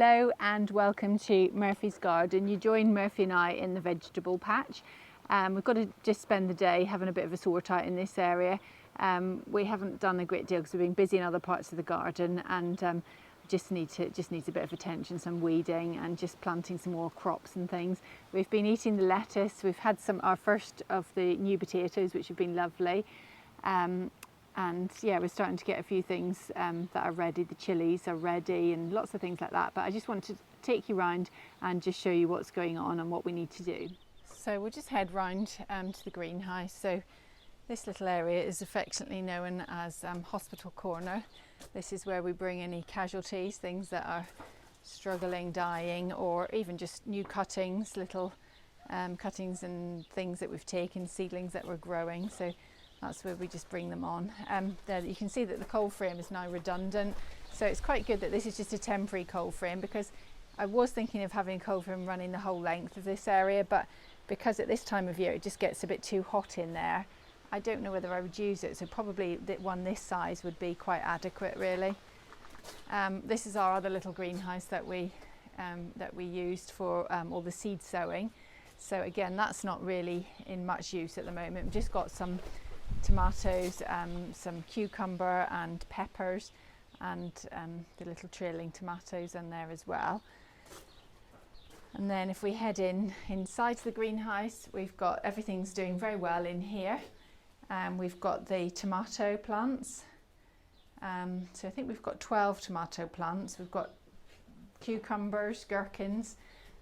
Hello and welcome to Murphy's Garden. You join Murphy and I in the vegetable patch. We've got to just spend the day having a bit of a sort out in this area. We haven't done a great deal because we've been busy in other parts of the garden, and just needs a bit of attention, some weeding and just planting some more crops and things. We've been eating the lettuce. We've had our first of the new potatoes, which have been lovely. And yeah, we're starting to get a few things that are ready. The chilies are ready and lots of things like that. But I just wanted to take you round and just show you what's going on and what we need to do. So we'll just head round to the greenhouse. So this little area is affectionately known as Hospital Corner. This is where we bring any casualties, things that are struggling, dying, or even just new cuttings, little cuttings and things that we've taken, seedlings that we're growing. So that's where we just bring them on. There you can see that the cold frame is now redundant, so it's quite good that this is just a temporary cold frame, because I was thinking of having a cold frame running the whole length of this area, but because at this time of year it just gets a bit too hot in there, I don't know whether I would use it, so probably one this size would be quite adequate really. This is our other little greenhouse that we used for all the seed sowing. So again, that's not really in much use at the moment. We've just got some tomatoes, some cucumber and peppers, and the little trailing tomatoes in there as well. And then if we head inside the greenhouse, we've got everything's doing very well in here. We've got the tomato plants. So I think we've got 12 tomato plants. We've got cucumbers, gherkins.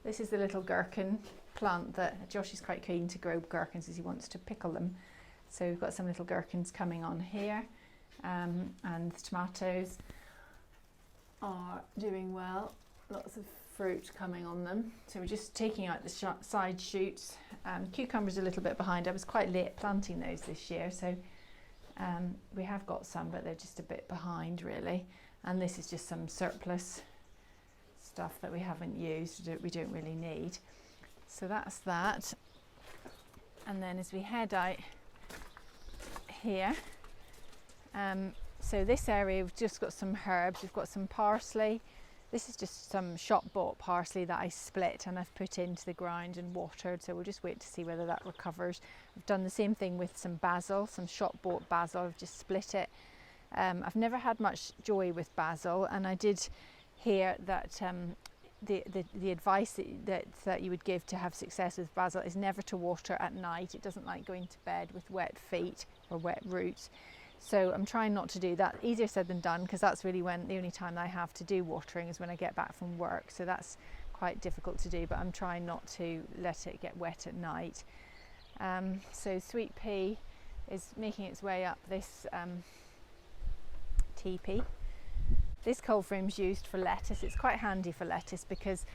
This is the little gherkin plant that Josh is quite keen to grow gherkins as he wants to pickle them. So we've got some little gherkins coming on here, and the tomatoes are doing well. Lots of fruit coming on them. So we're just taking out the side shoots. Cucumbers a little bit behind. I was quite late planting those this year, so we have got some, but they're just a bit behind really. And this is just some surplus stuff that we haven't used, we don't really need. So that's that. And then as we head out here, so this area we've just got some herbs. We've got some parsley. This is just some shop bought parsley that I split and I've put into the ground and watered, so we'll just wait to see whether that recovers. I've done the same thing with some basil, some shop bought basil. I've just split it. I've never had much joy with basil, and I did hear that the advice that you would give to have success with basil is never to water at night. It doesn't like going to bed with wet feet or wet roots. So I'm trying not to do that. Easier said than done, because that's really the only time I have to do watering is when I get back from work. So that's quite difficult to do, but I'm trying not to let it get wet at night. So sweet pea is making its way up this teepee. This cold frame is used for lettuce. It's quite handy for lettuce because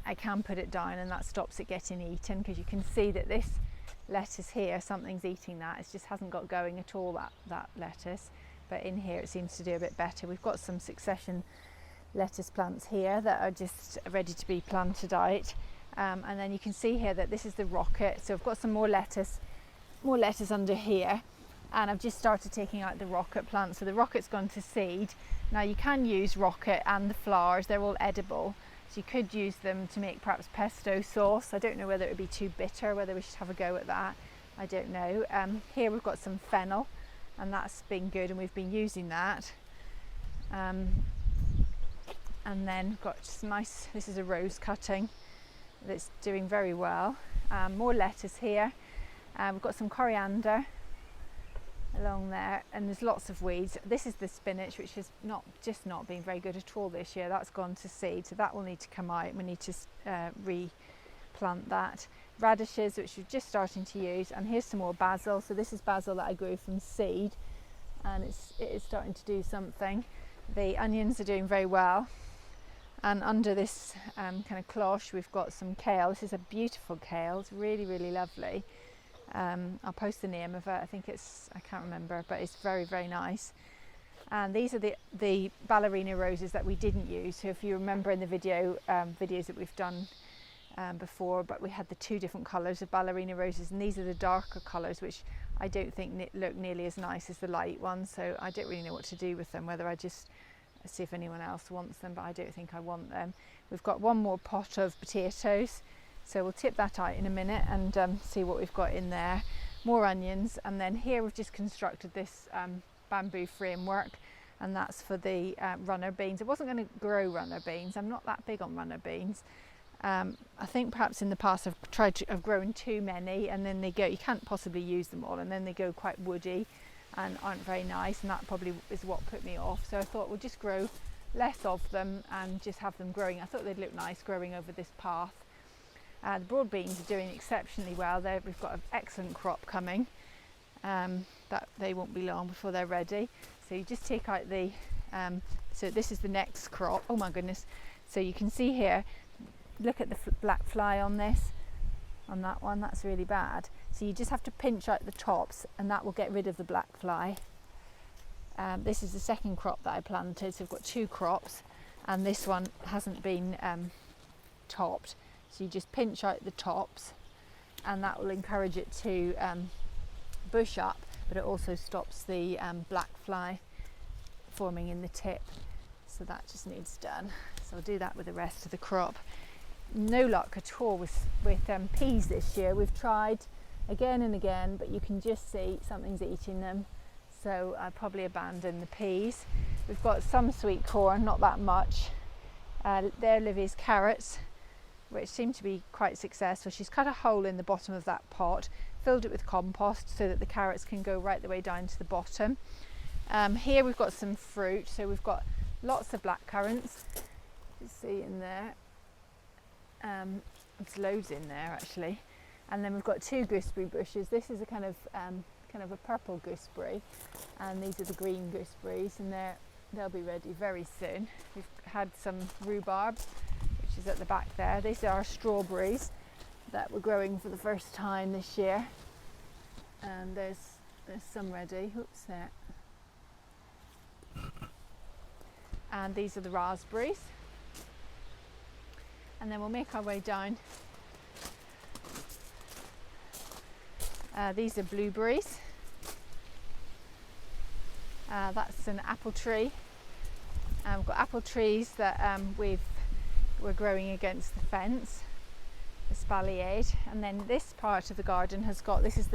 I can put it down and that stops it getting eaten, because you can see that this lettuce here, something's eating that. It just hasn't got going at all, that lettuce. But in here it seems to do a bit better. We've got some succession lettuce plants here that are just ready to be planted out. And then you can see here that this is the rocket. So I've got some more lettuce under here. And I've just started taking out the rocket plant. So the rocket's gone to seed. Now you can use rocket and the flowers, they're all edible. So you could use them to make perhaps pesto sauce. I don't know whether it would be too bitter, whether we should have a go at that. I don't know. Here we've got some fennel, and that's been good, and we've been using that. And then we've got just nice, this is a rose cutting that's doing very well. More lettuce here. We've got some coriander along there, and there's lots of weeds. This is the spinach, which has not been very good at all this year. That's gone to seed, so that will need to come out. We need to replant that. Radishes, which we're just starting to use, and here's some more basil. So this is basil that I grew from seed, and it is starting to do something. The onions are doing very well, and under this kind of cloche we've got some kale. This is a beautiful kale. It's really, really lovely. I'll post the name of it. I think I can't remember, but it's very, very nice. And these are the ballerina roses that we didn't use. So if you remember in the videos that we've done before, but we had the two different colours of ballerina roses, and these are the darker colours, which I don't think look nearly as nice as the light ones. So I don't really know what to do with them, whether I just Let's see if anyone else wants them, but I don't think I want them. We've got one more pot of potatoes, so we'll tip that out in a minute and see what we've got in there. More onions, and then here we've just constructed this bamboo framework, and that's for the runner beans. I wasn't going to grow runner beans. I'm not that big on runner beans. I think perhaps in the past I've grown too many, and then you can't possibly use them all, and then they go quite woody and aren't very nice, and that probably is what put me off. So I thought we'll just grow less of them and just have them growing. I thought they'd look nice growing over this path. The broad beans are doing exceptionally well. We've got an excellent crop coming. That they won't be long before they're ready. So you just take out the, so this is the next crop. Oh my goodness. So you can see here, look at the black fly on this, on that one, that's really bad. So you just have to pinch out the tops and that will get rid of the black fly. This is the second crop that I planted, so we've got 2 crops, and this one hasn't been topped. So you just pinch out the tops and that will encourage it to bush up, but it also stops the black fly forming in the tip. So that just needs done. So I'll do that with the rest of the crop. No luck at all with peas this year. We've tried again and again, but you can just see something's eating them. So I probably abandon the peas. We've got some sweet corn, not that much. There are Livy's carrots, which seem to be quite successful. She's cut a hole in the bottom of that pot, filled it with compost so that the carrots can go right the way down to the bottom. Here we've got some fruit, so we've got lots of black currants. You see in there, there's loads in there actually. And then we've got 2 gooseberry bushes. This is a kind of a purple gooseberry, and these are the green gooseberries, and they'll be ready very soon. We've had some rhubarb, which is at the back there. These are strawberries that we're growing for the first time this year, and there's some ready. Oops, there. And these are the raspberries, and then we'll make our way down. These are blueberries. That's an apple tree. We've got apple trees that we're growing against the fence, the espalier, and then this part of the garden has got, this is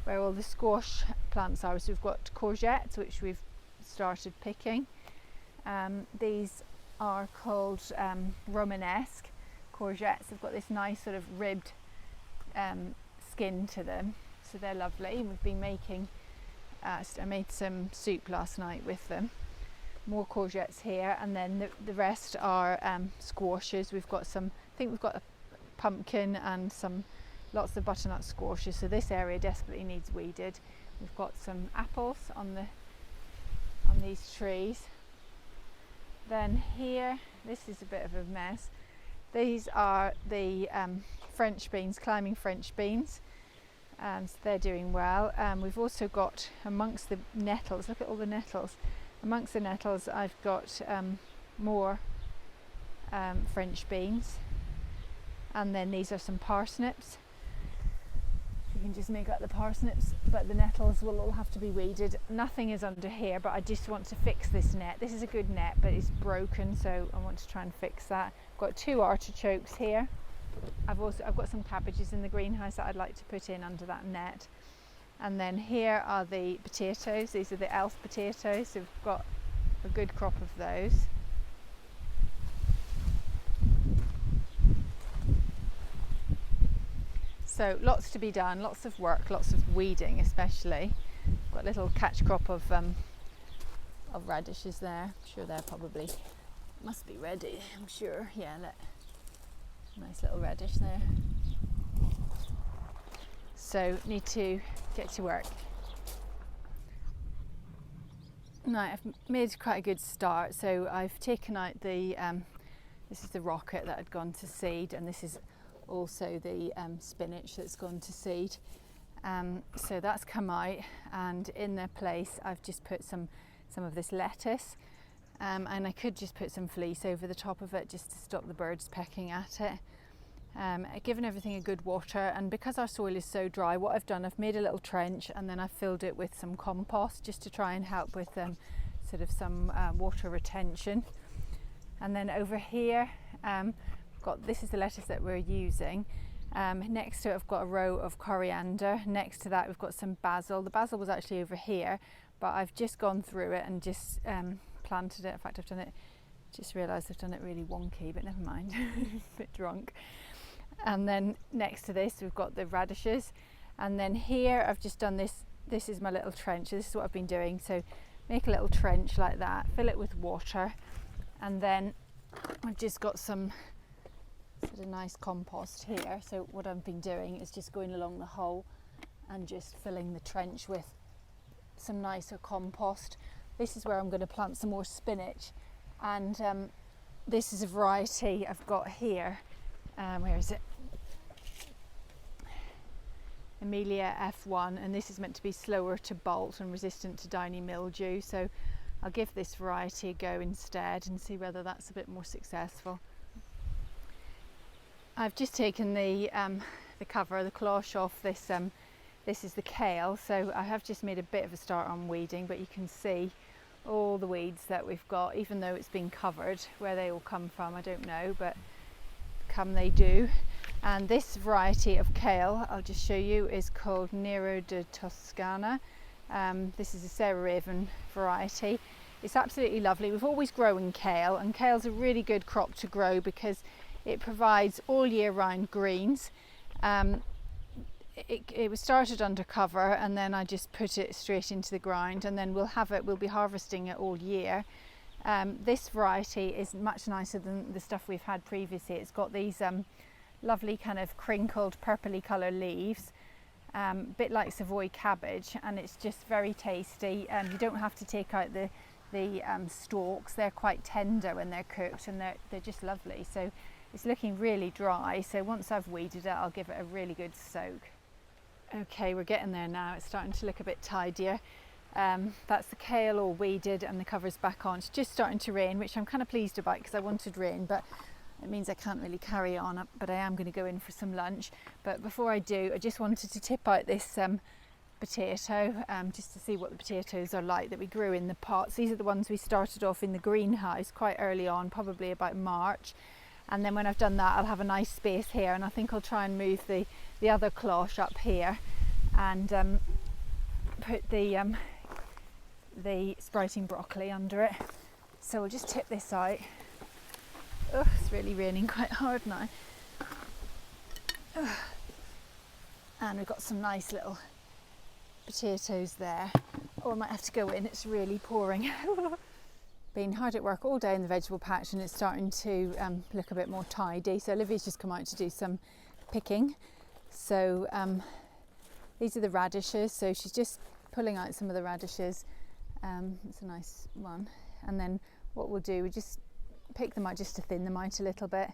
where all the squash plants are. So we've got courgettes, which we've started picking. These are called Romanesque courgettes. They've got this nice sort of ribbed skin to them, so they're lovely. We've been making, I made some soup last night with them. More courgettes here, and then the rest are squashes. We've got some, I think we've got a pumpkin and lots of butternut squashes, so this area desperately needs weeded. We've got some apples on these trees. Then here, this is a bit of a mess. These are the French beans, climbing French beans, and they're doing well. We've also got amongst the nettles, look at all the nettles. Amongst the nettles I've got more French beans, and then these are some parsnips. You can just make out the parsnips, but the nettles will all have to be weeded. Nothing is under here, but I just want to fix this net. This is a good net, but it's broken, so I want to try and fix that. I've got 2 artichokes here. I've got some cabbages in the greenhouse that I'd like to put in under that net. And then here are the potatoes. These are the elf potatoes, so we've got a good crop of those. So lots to be done, lots of work, lots of weeding especially. Got a little catch crop of radishes there. I'm sure they're probably, must be ready, I'm sure. Yeah, nice little radish there. So need to get to work. Now I've made quite a good start. So I've taken out the, this is the rocket that had gone to seed, and this is also the spinach that's gone to seed. So that's come out, and in their place I've just put some of this lettuce, and I could just put some fleece over the top of it just to stop the birds pecking at it. I've given everything a good water, and because our soil is so dry, what I've done, I've made a little trench and then I've filled it with some compost just to try and help with sort of some water retention. And then over here, this is the lettuce that we're using. Next to it I've got a row of coriander. Next to that we've got some basil. The basil was actually over here, but I've just gone through it and just planted it. In fact, I've done it, just realised I've done it really wonky, but never mind, a bit drunk. And then next to this we've got the radishes, and then here I've just done this. This is my little trench. This is what I've been doing. So make a little trench like that, fill it with water, and then I've just got some sort of nice compost here. So what I've been doing is just going along the hole and just filling the trench with some nicer compost. This is where I'm going to plant some more spinach, and this is a variety I've got here. Where is it? Emilia F1, and this is meant to be slower to bolt and resistant to downy mildew, so I'll give this variety a go instead and see whether that's a bit more successful. I've just taken the cover, the cloche off this. This is the kale, so I have just made a bit of a start on weeding, but you can see all the weeds that we've got, even though it's been covered. Where they all come from, I don't know, but come they do. And this variety of kale, I'll just show you, is called Nero de Toscana. This is a Sarah Raven variety. It's absolutely lovely. We've always grown kale, and kale's a really good crop to grow because it provides all year round greens. It was started under cover, and then I just put it straight into the ground, and then we'll be harvesting it all year. This variety is much nicer than the stuff we've had previously. It's got these lovely kind of crinkled purpley colour leaves, a bit like Savoy cabbage, and it's just very tasty. You don't have to take out the stalks. They're quite tender when they're cooked, and they're just lovely. So it's looking really dry, so once I've weeded it I'll give it a really good soak. Okay, we're getting there now. It's starting to look a bit tidier. That's the kale all weeded and the cover's back on. It's just starting to rain, which I'm kind of pleased about because I wanted rain, but it means I can't really carry on, but I am going to go in for some lunch. But before I do, I just wanted to tip out this potato, just to see what the potatoes are like that we grew in the pots. These are the ones we started off in the greenhouse quite early on, probably about March. And then when I've done that, I'll have a nice space here, and I think I'll try and move the other cloche up here and put the sprouting broccoli under it. So we'll just tip this out. Oh, it's really raining quite hard now. And we've got some nice little potatoes there. Oh, I might have to go in, it's really pouring. Been hard at work all day in the vegetable patch, and it's starting to look a bit more tidy. So Olivia's just come out to do some picking. So these are the radishes, so she's just pulling out some of the radishes. It's a nice one. And then what we'll do, we just pick them out just to thin them out a little bit,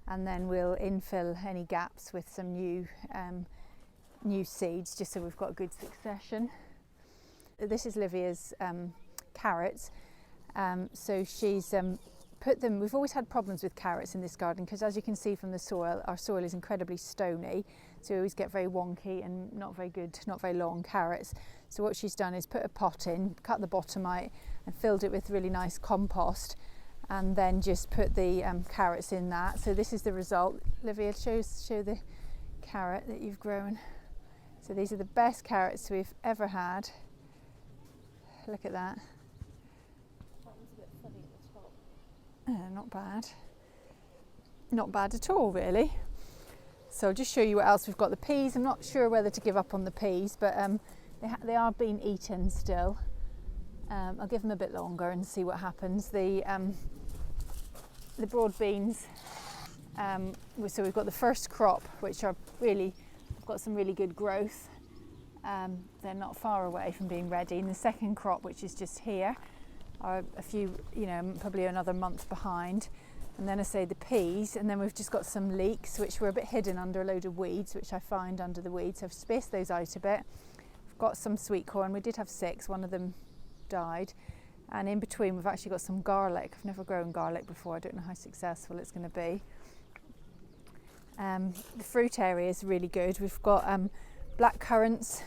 and then we'll infill any gaps with some new seeds, just so we've got a good succession. This is Olivia's carrots. So she's put them, we've always had problems with carrots in this garden because, as you can see from the soil, our soil is incredibly stony, so we always get very wonky and not very good, not very long carrots. So what she's done is put a pot in, cut the bottom out and filled it with really nice compost, and then just put the carrots in that. So this is the result. Olivia, show the carrot that you've grown. So these are the best carrots we've ever had. Look at that. Not bad. Not bad at all, really. So I'll just show you what else we've got. The peas, I'm not sure whether to give up on the peas, but they are being eaten still. I'll give them a bit longer and see what happens. The broad beans, so we've got the first crop, which are really, I've got some really good growth. They're not far away from being ready. And the second crop, which is just here, are a few, probably another month behind. And then I say the peas, and then we've just got some leeks, which were a bit hidden under a load of weeds, which I found under the weeds. So I've spaced those out a bit. We've got some sweet corn. We did have 6, one of them died. And in between we've actually got some garlic. I've never grown garlic before. I don't know how successful it's going to be. The fruit area is really good. We've got black currants.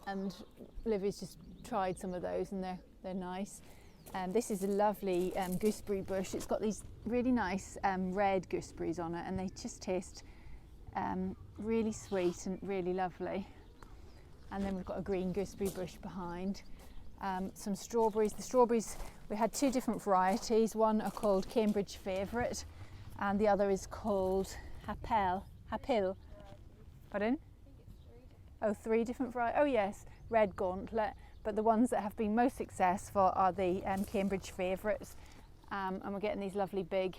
and Livy's just tried some of those, and they're nice. This is a lovely gooseberry bush. It's got these really nice red gooseberries on it, and they just taste really sweet and really lovely. And then we've got a green gooseberry bush behind. Some strawberries. The strawberries, we had two different varieties. One are called Cambridge Favourite, and the other is called Hapil. Pardon? Oh, three different varieties. Oh yes, Red Gauntlet. But the ones that have been most successful are the Cambridge Favourites, and we're getting these lovely big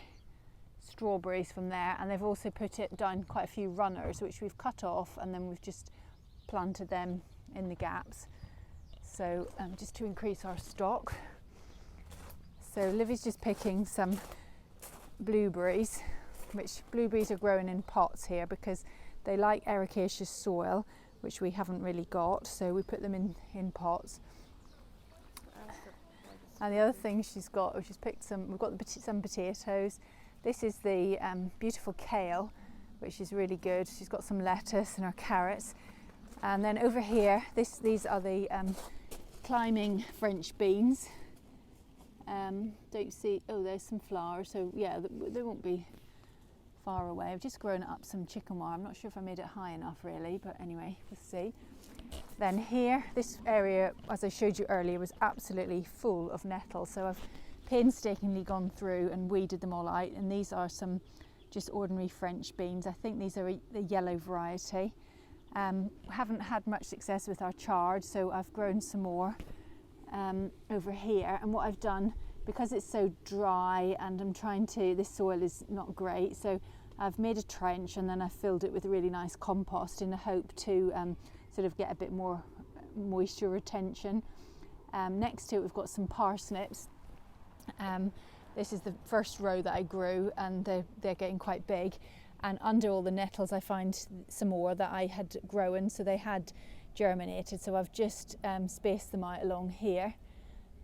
strawberries from there. And they've also put it down quite a few runners, which we've cut off, and then we've just planted them in the gaps. So just to increase our stock. So Livy's just picking some blueberries, which blueberries are growing in pots here because they like ericaceous soil, which we haven't really got, so we put them in pots. And the other thing she's picked some, we've got some potatoes. This is the beautiful kale, which is really good. She's got some lettuce and her carrots. And then over here, these are the climbing French beans. Don't you see? Oh, there's some flowers, so yeah, they won't be far away. I've just grown up some chicken wire. I'm not sure if I made it high enough really, but anyway, we'll see. Then here, this area, as I showed you earlier, was absolutely full of nettles, so I've painstakingly gone through and weeded them all out, and these are some just ordinary French beans. I think these are the yellow variety. Haven't had much success with our chard, so I've grown some more over here. And what I've done, because it's so dry and this soil is not great, so I've made a trench and then I've filled it with really nice compost in the hope to sort of get a bit more moisture retention. Next to it we've got some parsnips. This is the first row that I grew, and they're getting quite big. And under all the nettles I find some more that I had grown, so they had germinated, so I've just spaced them out along here.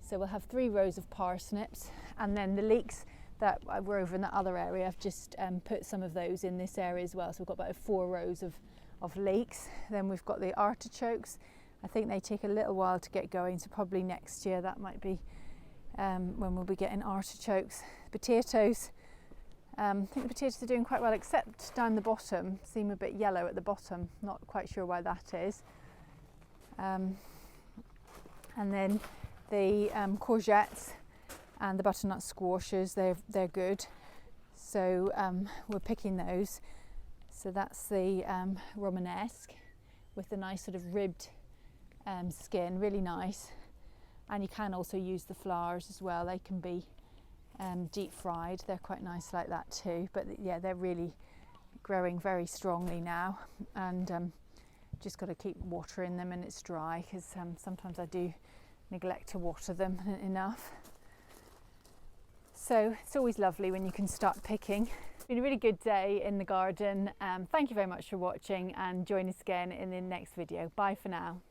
So we'll have 3 rows of parsnips, and then the leeks that were over in the other area, I've just put some of those in this area as well. So we've got about 4 rows of leeks. Then we've got the artichokes. I think they take a little while to get going, so probably next year that might be when we'll be getting artichokes. Potatoes, I think the potatoes are doing quite well, except down the bottom, seem a bit yellow at the bottom. Not quite sure why that is. And then the courgettes and the butternut squashes, they're good. So we're picking those. So that's the Romanesque with the nice sort of ribbed skin, really nice. And you can also use the flowers as well. They can be deep fried. They're quite nice like that too. But yeah, they're really growing very strongly now, and just got to keep watering them, and it's dry because sometimes I do neglect to water them enough. So it's always lovely when you can start picking. It's been a really good day in the garden. Thank you very much for watching, and join us again in the next video. Bye for now.